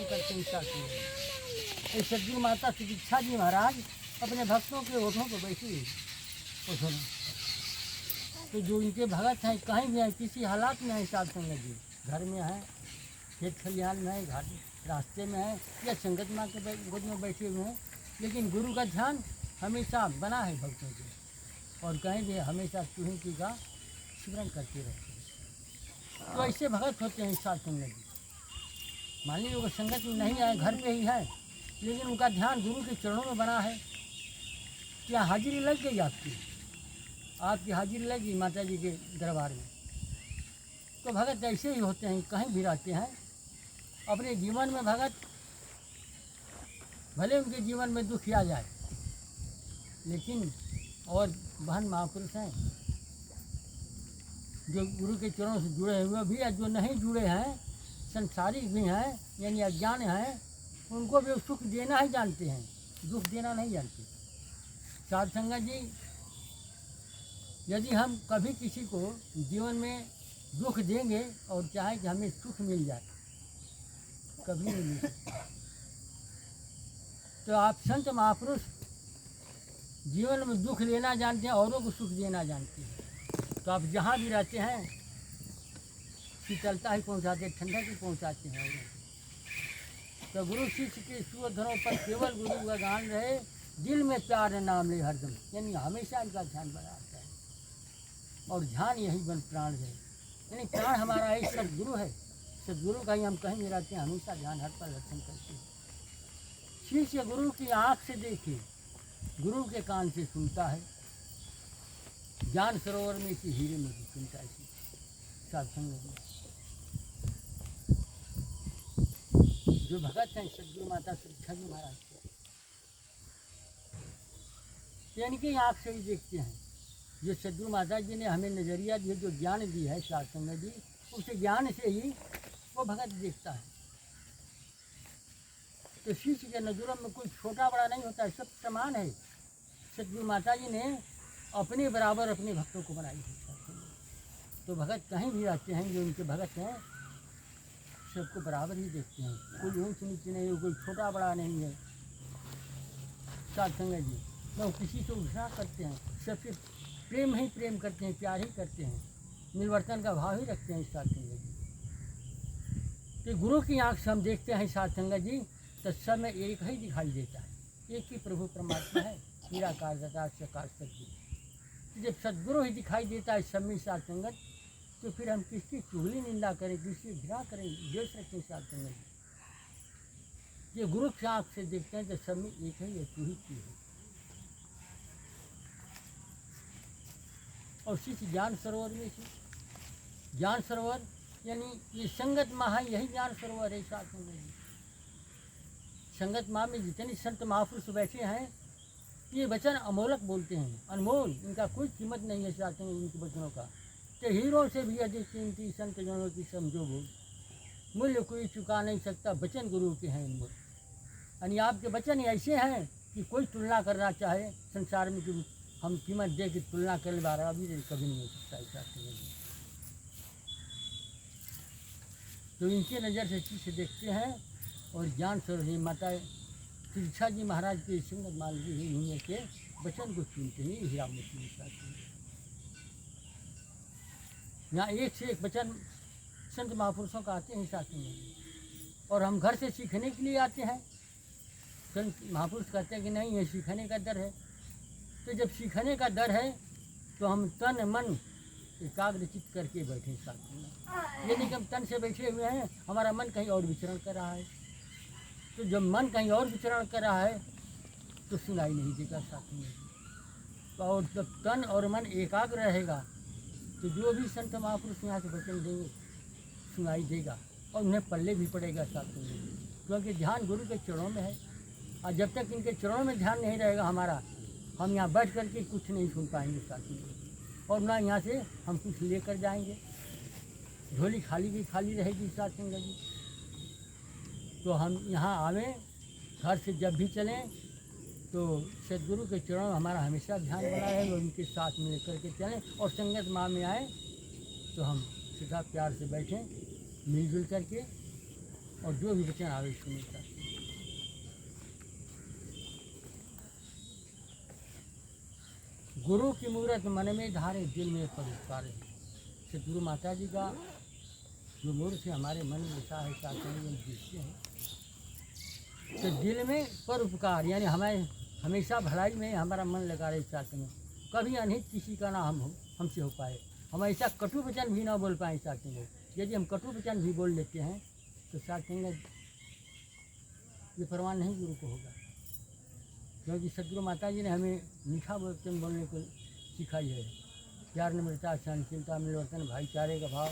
दर्शन करते हैं साथ में। इस सदगुरु माता सुदीक्षा जी महाराज अपने भक्तों के ओठों पर बैठी हुई। तो जो इनके भगत हैं कहीं भी हैं, किसी हालात में हैं साध संगत जी, घर में हैं, खेत खलिहान में है, घाट रास्ते में है, या संगत माँ के गोद में बैठे हुए हैं, लेकिन गुरु का ध्यान हमेशा बना है भक्तों के, और कहीं भी हमेशा तुहिं की का स्मरण करते रहते हैं। तो ऐसे भगत होते हैं साध संगत जी। मान लीजिए वो संगत में नहीं आए, घर पे ही है, लेकिन उनका ध्यान गुरु के चरणों में बना है। क्या हाजिरी लग गई आपकी हाजिरी लगी माता जी के दरबार में। तो भगत ऐसे ही होते हैं, कहीं भी रहते हैं अपने जीवन में भगत, भले उनके जीवन में दुख आ जाए, लेकिन और बहन महापुरुष हैं जो गुरु के चरणों से जुड़े हुए भी हैं, जो नहीं जुड़े हैं, संसारिक भी हैं यानी अज्ञान हैं, उनको भी सुख देना ही जानते हैं, दुख देना नहीं जानते। साध संगत जी, यदि हम कभी किसी को जीवन में दुख देंगे और चाहे कि हमें सुख मिल जाए, कभी नहीं मिल सकता। तो आप संत महापुरुष जीवन में दुख लेना जानते हैं, औरों को सुख देना जानते हैं। तो आप जहाँ भी रहते हैं शीतलता ही पहुँचाते, ठंडक ही पहुँचाते हैं औरों को। तो गुरु शिष्य के सुधरों पर केवल गुरु का गान रहे, दिल में प्यार नाम ले हरदम, यानी हमेशा इनका ध्यान बना रहता है, और ध्यान यही बन प्राण है, यानी प्राण हमारा एक सदगुरु है। सदगुरु का ही हम कहीं भी रहते हैं, हमेशा ध्यान हर पर दर्शन करते हैं। शिष्य गुरु की आँख से देखे, गुरु के कान से सुनता है, ज्ञान सरोवर में इसी हीरे में भी सुनता है। साध संगत में जो भगत हैं सदगुरु माता सुदीक्षा जी महाराज के, इनकी आँख से ही देखते हैं। जो सदगुरु माता जी ने हमें नज़रिया दिया, जो ज्ञान दी है साध संगत जी, उस ज्ञान से ही वो भगत देखता है। तो शिष्य के नजरों में कोई छोटा बड़ा नहीं होता है, सब समान है। सदगुरु माता जी ने अपने बराबर अपने भक्तों को बनाई है। तो भगत कहीं भी रहते हैं, जो उनके भगत हैं सबको बराबर ही देखते हैं, कोई ऊंच नीचे नहीं है, कोई छोटा बड़ा नहीं है। साध संगत जी न किसी से घृणा करते हैं, सबसे प्रेम ही प्रेम करते हैं, प्यार ही करते हैं, मिलवर्तन का भाव ही रखते हैं। साध संगत जी कि गुरु की आँख से हम देखते हैं साध संगत जी, तो सब में एक ही दिखाई देता है, एक ही प्रभु परमात्मा है, निराकार दाता साकार सदगुरु। जब सदगुरु ही दिखाई देता है सब में साध संगत, तो फिर हम किसकी चुगली निंदा करें, किसकी घृणा करें, द्वेष रखें। साध संगत जी ये गुरु की आँख से देखते हैं तो सब में एक ही है, तू ही तू है। और शिष्य ज्ञान सरोवर में से, ज्ञान सरोवर यानी ये संगत माँ है, यही ज्ञान सरोवर है। साथ में संगत माँ में जितने संत महापुरुष बैठे हैं, ये वचन अमोलक बोलते हैं, अनमोल, इनका कोई कीमत नहीं है। चाहते हैं इनके वचनों का, तो हीरों से भी अधिक कीमती संत जनों की समझो बोल, मूल्य कोई चुका नहीं सकता, वचन गुरु के हैं अनमोल। यानी आपके वचन ऐसे हैं कि कोई तुलना करना चाहे संसार में कि हम कीमत दे के तुलना करने वाला अभी कभी नहीं हो सकता। ऐसा तो इनके नज़र से चीज़ देखते हैं, और ज्ञान सरोवर माता सुदीक्षा जी महाराज के संगत मान ली के वचन को सुनते ही हीरा मोती के साथ। यहाँ एक से एक वचन संत महापुरुषों का आते हैं साथ में, और हम घर से सीखने के लिए आते हैं। संत महापुरुष कहते हैं कि नहीं, ये सीखने का डर है। तो जब सीखने का डर है तो हम तन मन एकाग्रचित करके बैठे साथ में। ये नहीं कि हम तन से बैठे हुए हैं, हमारा मन कहीं और विचरण कर रहा है। तो जब मन कहीं और विचरण कर रहा है तो सुनाई नहीं देगा साथ में। तो और जब तन और मन एकाग्र रहेगा तो जो भी संत महापुरुष यहाँ से वचन देंगे सुनाई देगा, और उन्हें पल्ले भी पड़ेगा साथ में, क्योंकि ध्यान गुरु के चरणों में है। और जब तक इनके चरणों में ध्यान नहीं रहेगा हमारा, हम यहाँ बैठ करके कुछ नहीं सुन पाएंगे साथ में, और ना यहाँ से हम कुछ लेकर जाएंगे। झोली खाली की खाली रहेगी साथ संगत जी। तो हम यहाँ आवें, घर से जब भी चलें तो सदगुरु के चरणों में हमारा हमेशा ध्यान बना रहे, और उनके साथ में लेकर के चलें। और संगत माँ में आए तो हम सीधा प्यार से बैठें मिलजुल करके, और जो भी वचन आवे सुने सत्संग। गुरु की मूरत मन में धारे, दिल में परोपकार है। सतगुरु माता जी का जो मूर्त है हमारे मन में वैसा है, सत्संग दृश्य है। तो दिल में परोपकार यानी हमें हमेशा भलाई में हमारा मन लगा रहे सत्संग में। कभी अनहित किसी का ना हमसे हो पाए, हम ऐसा कटु वचन भी ना बोल पाए सत्संग में। यदि हम कटु वचन भी बोल लेते हैं तो सत्संग में ये प्रमाण नहीं गुरु को होगा, क्योंकि सतगुरु माता जी ने हमें मीठा वचन बोलने को सिखाई है। प्यार, नम्रता, सहनशीलता, मिलवर्तन, भाईचारे का भाव,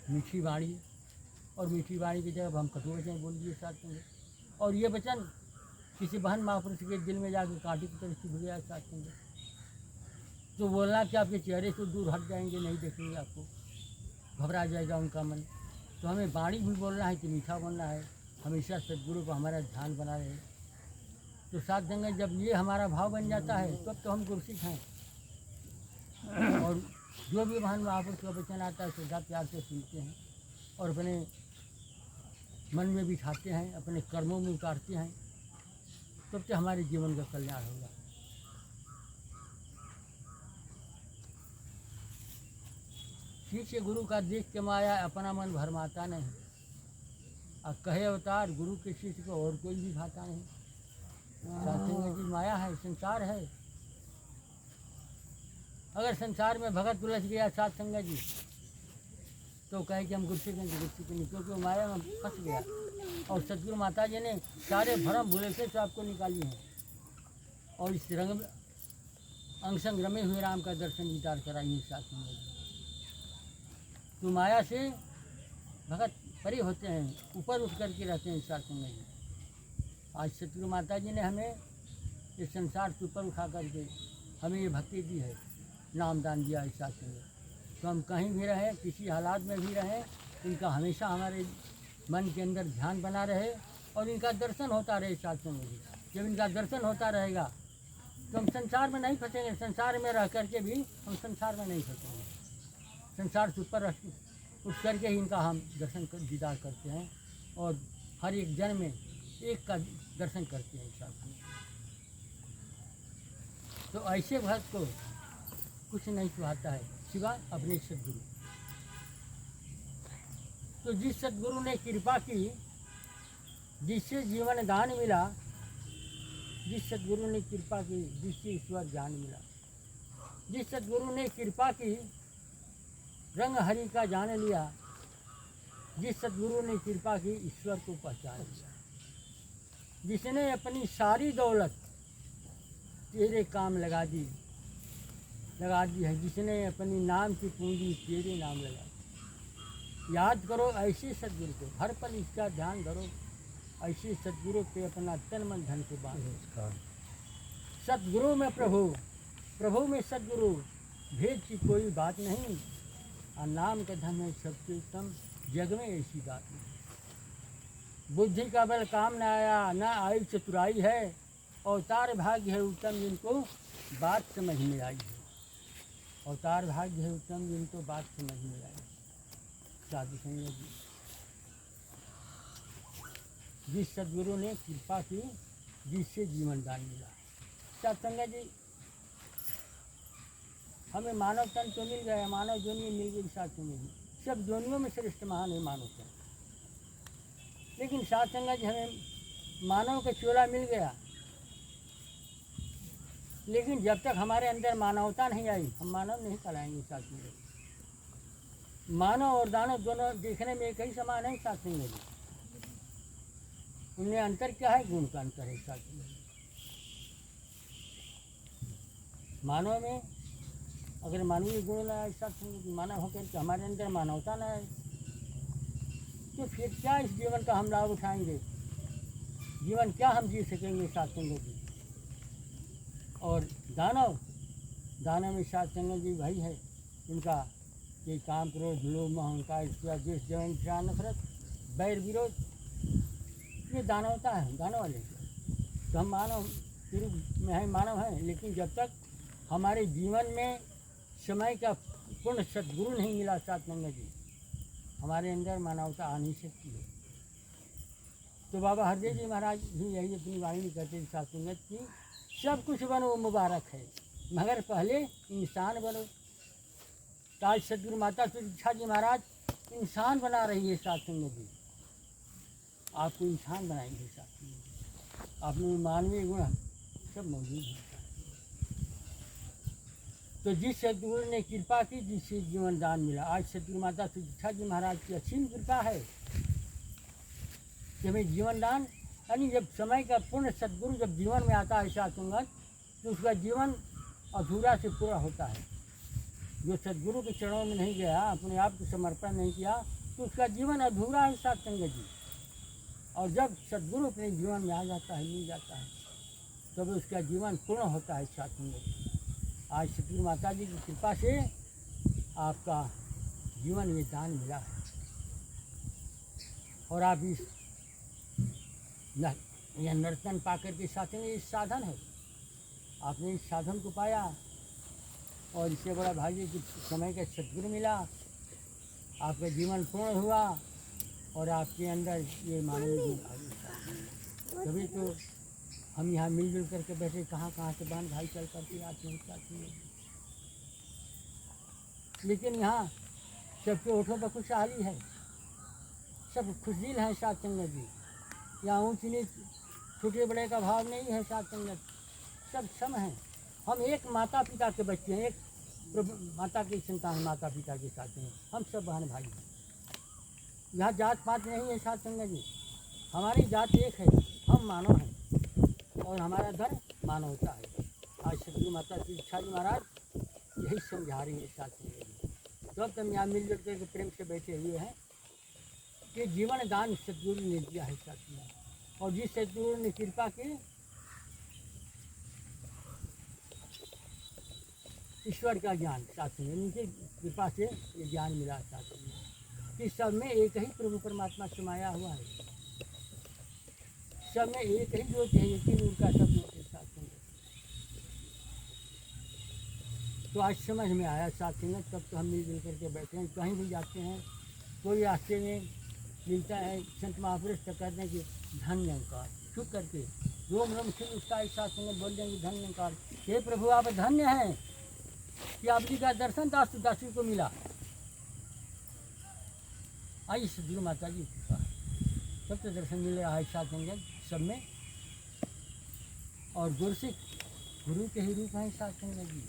मीठी वाणी, और मीठी वाणी की जगह हम कटु वचन बोल दिए सत्संग में। और ये वचन किसी बहन महापुरुष के दिल में जाकर कांटे की तरह चुभ गया सत्संग में, तो बोलना कि आपके चेहरे से दूर हट जाएंगे, नहीं देखेंगे आपको, घबरा जाएगा उनका मन। तो हमें वाणी भी बोलना है कि मीठा बोलना है, हमेशा सदगुरु को हमारा ध्यान बना रहे। तो सत्संग जब ये हमारा भाव बन जाता है तब तो हम गुरसिक हैं। और जो भी महान महापुरुष का वचन आता है श्रद्धा प्यार से सुनते हैं और अपने मन में बिठाते हैं, अपने कर्मों में उतारते हैं, तब तो हमारे जीवन का कल्याण होगा। शीश गुरु का देख के माया, अपना मन भरमाता नहीं। अब कहे अवतार गुरु के शिष्य को और कोई भी भाता नहीं। सत्संग की माया है, संसार है। अगर संसार में भगत उलझ गया सत्संग जी तो कहे कि हम गुस्से नहीं, क्योंकि वो माया में फंस गया। और सतगुरु माता जी ने सारे भरम भूले से तो आपको निकाली हैं और इस रंग अंग संग रमे हुए राम का दर्शन दीदार कराइए सत्संग जी। तो माया से भगत परे होते हैं, ऊपर उठ करके रहते हैं सत्संग जी। आज सतगुरु माता जी ने हमें इस संसार से ऊपर उठा करके हमें ये भक्ति दी है, नामदान दिया है सत्संग में। तो हम कहीं भी रहें, किसी हालात में भी रहें, इनका हमेशा हमारे मन के अंदर ध्यान बना रहे और इनका दर्शन होता रहे सत्संग में। जब इनका दर्शन होता रहेगा तो हम संसार में नहीं फंसेंगे। संसार में रह करके भी हम संसार में नहीं फंसेंगे। संसार से ऊपर उठ करके ही इनका हम दर्शन दीदार करते हैं और हर एक जन्म में एक का दर्शन करते हैं सत्संग। तो ऐसे भक्त को कुछ नहीं सुहाता है सिवाय अपने सदगुरु। तो जिस सदगुरु ने कृपा की, जिससे जीवन दान मिला, जिस सदगुरु ने कृपा की, जिससे ईश्वर ज्ञान मिला, जिस सदगुरु ने कृपा की, रंग हरि का जान लिया, जिस सदगुरु ने कृपा की, ईश्वर को पहचान लिया, जिसने अपनी सारी दौलत तेरे काम लगा दी है, जिसने अपनी नाम की पूंजी तेरे नाम लगा दी। याद करो ऐसे सदगुरु को, हर पल इसका ध्यान धरो, ऐसे सदगुरु पे अपना तन मन धन से बांधो। सदगुरु में प्रभु, प्रभु में सदगुरु, भेद की कोई बात नहीं। और नाम का धन है सबसे उत्तम, जग में ऐसी बात नहीं। बुद्धि का बल काम न आया, न आई चतुराई है, अवतार भाग्य है उत्तम जिनको बात समझ में आई है। अवतार भाग्य है उत्तम जिनको बात समझ में आई। साधु संगत जी, जिस सदगुरु ने कृपा की, जिससे जीवन दान मिला। सत्संग जी, हमें मानव तन तो मिल गया, मानव जोनी मिल गई सत्संग जी। सब जोनियों में श्रेष्ठ महान है मानव तन। लेकिन सत्संग जी हमें मानव का चोला मिल गया, लेकिन जब तक हमारे अंदर मानवता नहीं आई हम मानव नहीं कहलाएंगे सत्संग जी। मानव और दानव दोनों देखने में एक ही समान है सत्संग जी। उनमें अंतर क्या है? गुण का अंतर है सत्संग जी। मानव में अगर मानवीय गुण ना आए, सत्संग मानव होकर के हमारे अंदर मानवता ना आए तो फिर क्या इस जीवन का हम लाभ उठाएंगे? जीवन क्या हम जी सकेंगे सत्संग जी? और दानव, दानव में सत्संग जी भाई है, इनका ये काम, क्रोध, लोभ, अहंकार, द्वेष, जलन, घृणा, नफरत, बैर, विरोध, ये दानवता है, दानव वाले। तो हम मानव के रूप में है, मानव हैं, लेकिन जब तक हमारे जीवन में समय का पूर्ण सद्गुरु नहीं मिला सत्संग जी, हमारे अंदर मानवता आ नहीं सकती है। तो बाबा हरदेव जी महाराज भी यही अपनी वाणी में कहते थे साथ संगत की सब कुछ बनो मुबारक है मगर पहले इंसान बनो। तो आज सदगुरु माता सुदीक्षा जी महाराज इंसान बना रही है साथ संगत जी, आपको इंसान बनाएंगे साथ संगत। आप में मानवीय गुण सब मौजूद है। तो जिस सदगुरु ने कृपा की जिससे जीवन दान मिला, आज सदगुरु माता सुदीक्षा जी महाराज की असीम कृपा है कि हमें जीवन दान, यानी जब समय का पूर्ण सदगुरु जब जीवन में आता है साथ संगत तो उसका जीवन अधूरा से पूरा होता है। जो सदगुरु के चरणों में नहीं गया, अपने आप को समर्पण नहीं किया तो उसका जीवन अधूरा है साथ संगत जी। और जब सदगुरु अपने जीवन में आ जाता है, मिल जाता है, तब तो उसका जीवन पूर्ण होता है साथ संगत जी। आज सदगुरु माता जी की कृपा से आपका जीवन में दान मिला है और आप इस यह नर्तन पाकर के साथ में इस साधन है, आपने इस साधन को पाया और इससे बड़ा भाग्य कि समय का सदगुरु मिला, आपका जीवन पूर्ण हुआ और आपके अंदर ये मानवीय गुण आ गए। तभी तो हम यहाँ मिलजुल करके बैठे, कहाँ कहाँ से बहन भाई चल करके आते हैं साथ में। लेकिन यहाँ सबके होठों पर खुशहाली है, सब खुशदिल हैं साथ संगत जी। यहाँ ऊँच नीच छोटे बड़े का भाव नहीं है साथ संगत, सब सम हैं। हम एक माता पिता के बच्चे हैं, एक प्रभु माता की संतान, माता पिता के साथ हैं, हम सब बहन भाई हैं। यहाँ जात पात नहीं है साथ संगत जी, हमारी जात एक है, हम मानव हैं और हमारा धर्म मानवता है। आज सदगुरु माता सुदीक्षा जी महाराज यही समझा रही है साथ संगत जी। तो अब हम यहाँ मिलजुल करके प्रेम से बैठे हुए हैं कि जीवन दान सदगुरु ने दिया है साथ में, और जिस सदगुरु ने कृपा की ईश्वर का ज्ञान साथ में, उनकी कृपा से ये ज्ञान मिला साथ में कि सब में एक ही प्रभु परमात्मा समाया हुआ है, सब में एक ही ज्योति है, एक ही नूर का सब के साथ में। तो आज समझ में आया साथ में, तब तो हम मिलजुल करके बैठे हैं। कहीं भी जाते हैं, कोई रास्ते में मिलता है संत महापुरुष तो कहते हैं कि धन्यकार, छुप करके रोम रोम छुप उसका एक साथ में बोल देंगे धन्यकार, हे प्रभु आप धन्य हैं कि आप जी का दर्शन दास दासी को मिला। आई सदगुरु माता जी कृपा, सब तो दर्शन मिल रहा है साथ संगत सब में। और गुरसिख गुरु के ही रूप हैं साथ संगत जी।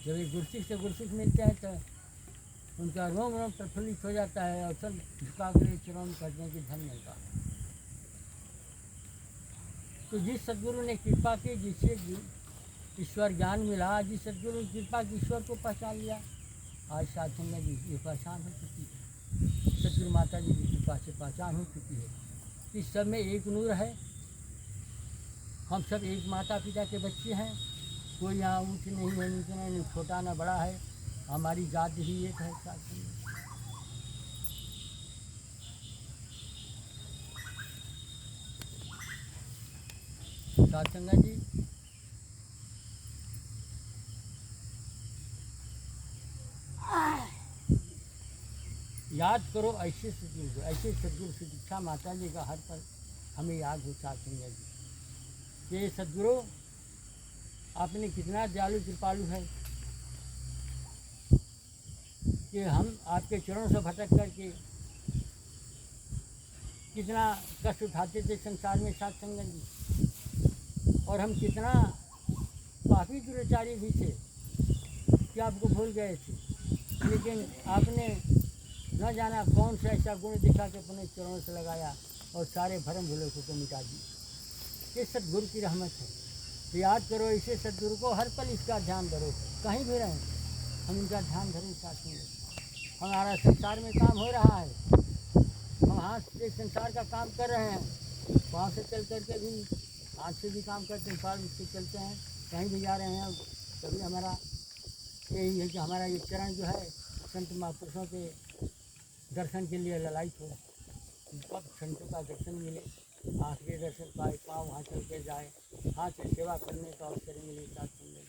जब एक गुरसिख से गुरसिख मिलते हैं तो उनका रोम रोम प्रफुल्लित हो जाता है और सब झुका कर चरण करते हैं कि धन्यवाद। तो जिस सदगुरु ने कृपा की, जिससे ईश्वर ज्ञान मिला, जिस सदगुरु ने कृपा की ईश्वर को पहचान लिया, आज साथ संगत जी ये पहचान हो चुकी है, सदगुरु माता जी की कृपा से पहचान हो चुकी है कि सब में एक नूर है, हम सब एक माता पिता के बच्चे हैं, कोई यहाँ ऊँच नहीं है, नीच नहीं, छोटा ना बड़ा है, हमारी जात ही एक है साथ में। साथ संगत जी याद करो ऐसे सदगुरु को, ऐसे सदगुरु सुदीक्षा माता जी का हर पल हमें याद हो साथ संगत जी। ये सदगुरु आपने कितना दयालु कृपालु है कि हम आपके चरणों से भटक करके कितना कष्ट उठाते थे संसार में साथ संगत जी, और हम कितना पापी दुराचारी भी थे कि आपको भूल गए थे, लेकिन आपने न जाना कौन सा ऐसा गुण दिखा के अपने चरणों से लगाया और सारे भरम भूलों को मिटा दिए। ये सदगुरु की रहमत है। तो याद करो इसे सदगुरु को, हर पल इसका ध्यान करो, कहीं भी रहें हम इनका ध्यान धरें साथ में। हमारा संसार में काम हो रहा है, हम हाथ से संसार का काम कर रहे हैं, वहाँ से चल करके भी हाथ से भी काम करते हैं, पाल से चलते हैं, कहीं भी जा रहे हैं। तभी हमारा यही है कि हमारा ये चरण जो है संत महापुरुषों के दर्शन के लिए ललायित हो, कब संतों का दर्शन मिले, आँख के दर्शन पाए, पाँव वहाँ चल के जाए, हाथ से सेवा करने का अवसर मिले साथ संगत।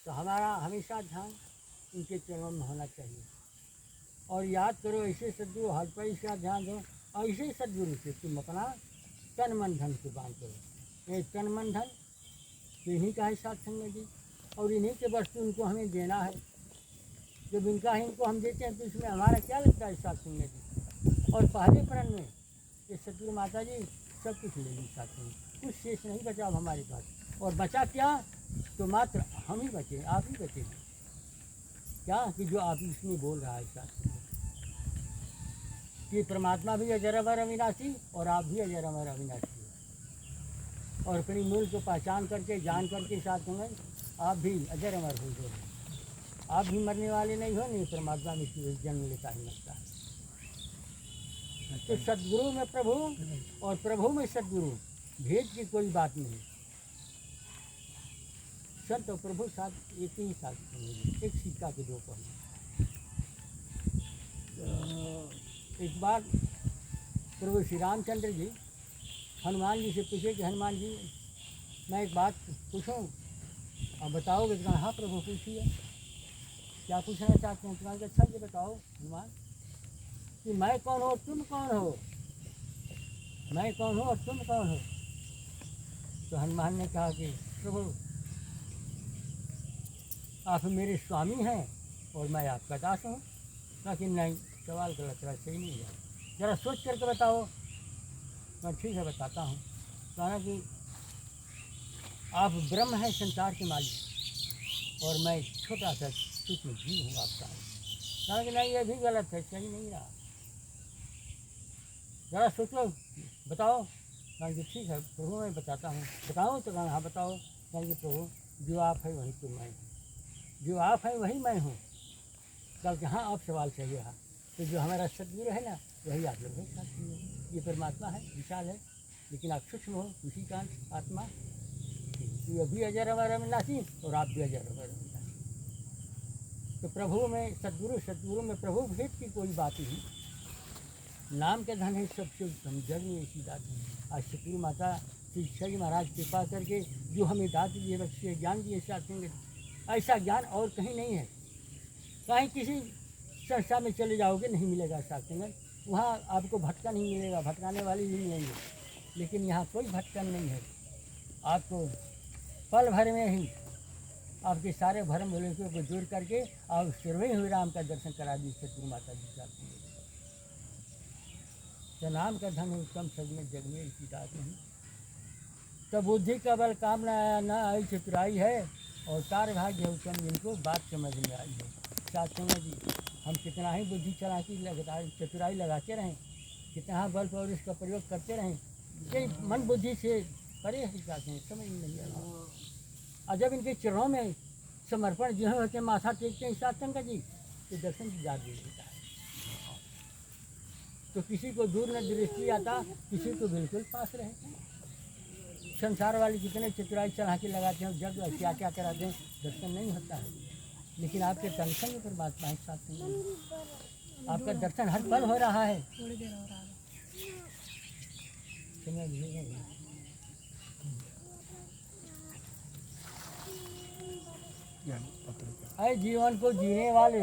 तो हमारा हमेशा ध्यान उनके चरणों में होना चाहिए। और याद करो ऐसे सदगुरु हर पर इसका ध्यान दो, ऐसे सदगुरु से तुम अपना तन मन धन कुर्बान करो। ये तन मन धन इन्हीं का है साथ संगत जी, और इन्हीं के वस्तु उनको हमें देना है। जब इनका है इनको हम देते हैं तो इसमें हमारा क्या लगता है साथ संगत जी। और पहले प्रण में ये सदगुरु माता जी सब कुछ ले ली साथ में, कुछ शेष नहीं बचा अब हमारे पास। और बचा क्या, तो मात्र हम ही बचे, आप ही बचे क्या, कि जो आप इसमें बोल रहा है साथ में कि परमात्मा भी अजर अमर अविनाशी और आप भी अजर अमर अविनाशी हो। और अपनी मूल को पहचान करके जान करके साथ में आप भी अजर अमर हो गए। आप भी मरने वाले नहीं हो, नहीं परमात्मा में जन्म लेता ही मरता है। तो सदगुरु में प्रभु और प्रभु में सदगुरु, भेद की कोई बात नहीं। संत और प्रभु साथ एक ही साथ, एक सिक्का के दो पहलू। एक बार प्रभु श्री रामचंद्र जी हनुमान जी से पूछे कि हनुमान जी मैं एक बात पूछूं, आप बताओगे? तो हाँ प्रभु पूछिए, क्या पूछना चाहते हैं? तुम्हारे अच्छा जी बताओ हनुमान, कि मैं कौन हो तुम कौन हो, मैं कौन हो और तुम कौन हो? तो हनुमान ने कहा कि प्रभु आप मेरे स्वामी हैं और मैं आपका दास हूँ। लेकिन नहीं, सवाल गलत है, सही नहीं है, ज़रा सोच करके बताओ। मैं ठीक है बताता हूँ। कहा कि आप ब्रह्म हैं, संसार के मालिक, और मैं छोटा सा सूक्ष्म जीव हूँ आपका। कहा कि नहीं, ये भी गलत है, सही नहीं रहा, ज़रा सोच लो बताओ। कहा कि ठीक है प्रभु मैं बताता हूँ। बताओ? तो कहा हाँ बताओ। कहा कि प्रभु जो आप है वही तो मैं हूँ, जो आप है वही मैं हूँ। कहा कि हाँ आप सवाल सही है। तो जो हमारा सदगुरु है ना वही आप लोग हैं। ये परमात्मा है, विशाल है, लेकिन आप सूक्ष्म हो, उसी का आत्मा। ये भी अजर अमर अविनाशी और आप भी अजर अमर अविनाशी। तो प्रभु में सदगुरु, सदगुरु में प्रभु, भेद की कोई बात नहीं। नाम के धन है सबसे उत्तम, जग में ऐसी दात है। आज सतगुरु माता शिक्षा जी महाराज कृपा करके जो हमें दात दिए, बख्शे ज्ञान दिए, ऐसा ज्ञान और कहीं नहीं है। कहीं किसी संस्था में चले जाओगे नहीं मिलेगा सत्संग, वहाँ आपको भटका नहीं मिलेगा, भटकाने वाले भी मिलेंगे, लेकिन यहाँ कोई भटकन नहीं है। आपको पल भर में ही आपके सारे भरम भुलेखों को दूर करके आप सर्वे हुए राम का दर्शन करा दी सतगुरु माता जी का। तो नाम का धन उत्तम सज में जग में इसी दात नहीं। तो बुद्धि का बल काम न आई चतुराई है, और तार भाग्य उत्तम जिनको बात समझ में आई है। साथियों जी हम कितना ही बुद्धि चालाकी चतुराई लगाते रहें, कितना बल और इसका प्रयोग करते रहें, ये मन बुद्धि से परे ही जाते हैं, समझ में नहीं आ रहा। और जब इनके चरणों में समर्पण जो होते हैं, माथा टेकते हैं साधंग जी, तो दर्शन की याद दे देता है। तो किसी को दूर न दृष्टि आता, किसी को बिल्कुल पास रहे। संसार वाले कितने चतुराई चालाकी लगाते हैं, जब क्या क्या कराते हैं, दर्शन नहीं होता है। लेकिन आपके दर्शन में परमात्मा एक साथ नहीं, आपका दर्शन हर पल हो रहा है। थोड़ी देर हो रहा है। जीवन को जीने वाले